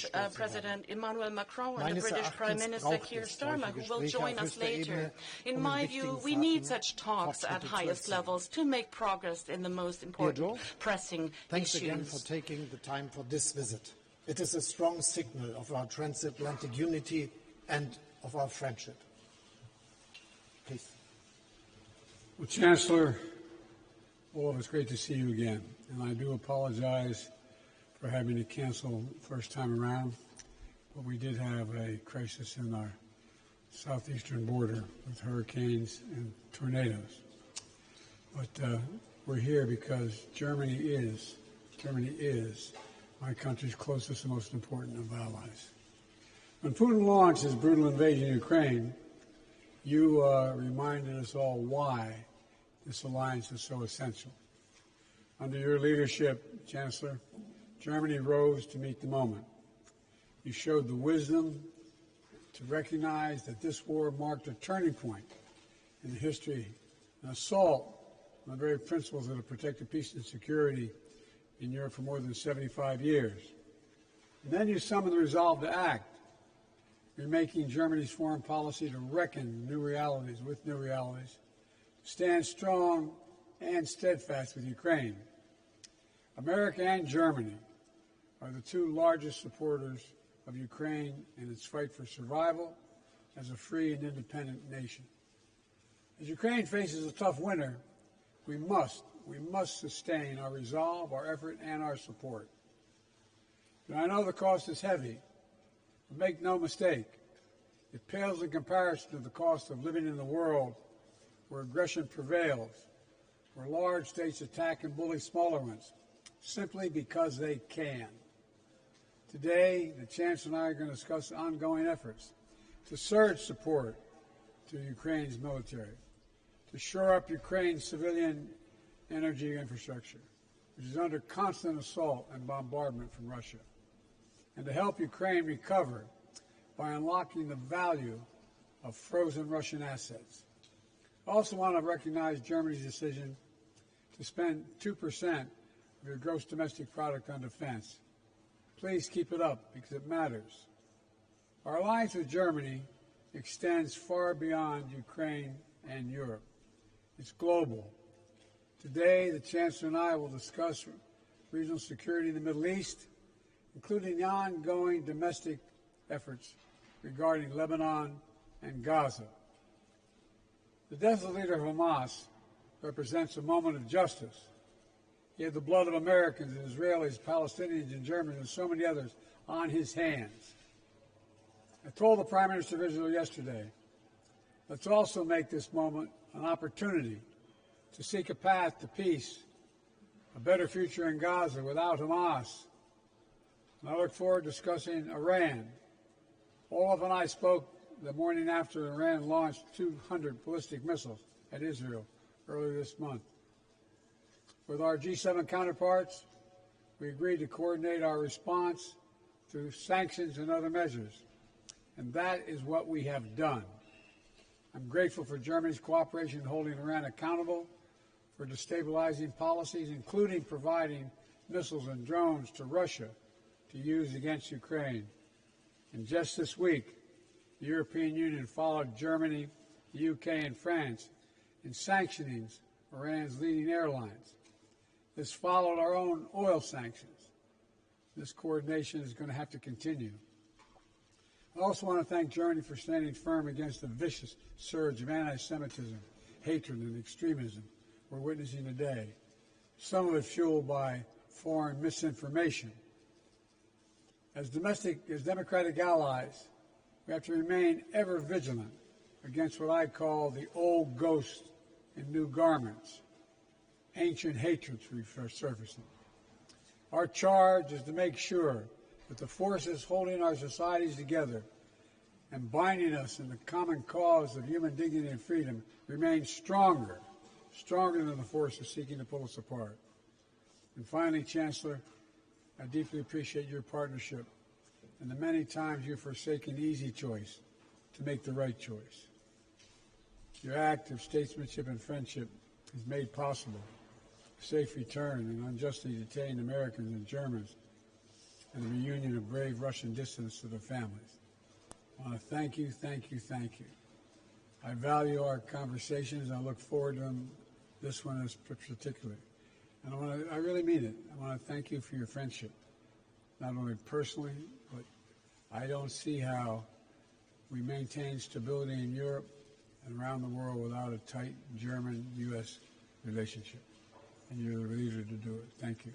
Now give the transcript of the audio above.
French durchgesetzt worden. President Emmanuel Macron and the Meines British Prime Erachtens Minister Keir des Starmer, who will Gespräche join auf us höchster later. Ebene, In den my wichtigen view, we need Fragen such talks at Fortschritte zu highest erzielen. levels to make progress in the most important, Joe, pressing thanks again for issues. taking the time for this visit. It is a strong signal of our transatlantic unity and of our friendship. Please. Well, Chancellor Olaf, it's great to see you again, and I do apologize for having to cancel first time around, but we did have a crisis in our southeastern border with hurricanes and tornadoes. But we're here because Germany is my country's closest and most important of allies. When Putin launched his brutal invasion of Ukraine, you reminded us all why this alliance is so essential. Under your leadership, Chancellor, Germany rose to meet the moment. You showed the wisdom to recognize that this war marked a turning point in the history, an assault on the very principles that have protected peace and security in Europe for more than 75 years. And then you summoned the resolve to act. You're making Germany's foreign policy to reckon with new realities, stand strong and steadfast with Ukraine. America and Germany are the two largest supporters of Ukraine in its fight for survival as a free and independent nation. As Ukraine faces a tough winter, we must sustain our resolve, our effort, and our support. And I know the cost is heavy, but make no mistake, it pales in comparison to the cost of living in a world where aggression prevails, where large states attack and bully smaller ones, simply because they can. Today, the Chancellor and I are going to discuss ongoing efforts to surge support to Ukraine's military, to shore up Ukraine's civilian energy infrastructure, which is under constant assault and bombardment from Russia, and to help Ukraine recover by unlocking the value of frozen Russian assets. I also want to recognize Germany's decision to spend 2% of your gross domestic product on defense. Please keep it up because it matters. Our alliance with Germany extends far beyond Ukraine and Europe. It's global. Today, the Chancellor and I will discuss regional security in the Middle East, including the ongoing domestic efforts regarding Lebanon and Gaza. The death of the leader of Hamas represents a moment of justice. He had the blood of Americans and Israelis, Palestinians and Germans and so many others on his hands. I told the Prime Minister of Israel yesterday, let's also make this moment an opportunity to seek a path to peace, a better future in Gaza without Hamas. And I look forward to discussing Iran. Olaf and I spoke the morning after Iran launched 200 ballistic missiles at Israel earlier this month. With our G7 counterparts, we agreed to coordinate our response through sanctions and other measures. And that is what we have done. I'm grateful for Germany's cooperation in holding Iran accountable for destabilizing policies, including providing missiles and drones to Russia to use against Ukraine. And just this week, the European Union followed Germany, the UK, and France in sanctioning Iran's leading airlines. This followed our own oil sanctions. This coordination is going to have to continue. I also want to thank Germany for standing firm against the vicious surge of anti-Semitism, hatred, and extremism we're witnessing today, some of it fueled by foreign misinformation. As democratic allies, we have to remain ever vigilant against what I call the old ghost in new garments, ancient hatreds resurfacing. Our charge is to make sure that the forces holding our societies together and binding us in the common cause of human dignity and freedom remain stronger than the forces seeking to pull us apart. And finally, Chancellor, I deeply appreciate your partnership and the many times you've forsaken the easy choice to make the right choice. Your act of statesmanship and friendship has made possible a safe return and unjustly detained Americans and Germans and the reunion of brave Russian dissidents to their families. I want to thank you, thank you, thank you. I value our conversations. I look forward to them, this one is particularly. And I really mean it. I want to thank you for your friendship, not only personally, but I don't see how we maintain stability in Europe and around the world without a tight German-U.S. relationship. And you're the leader to do it. Thank you.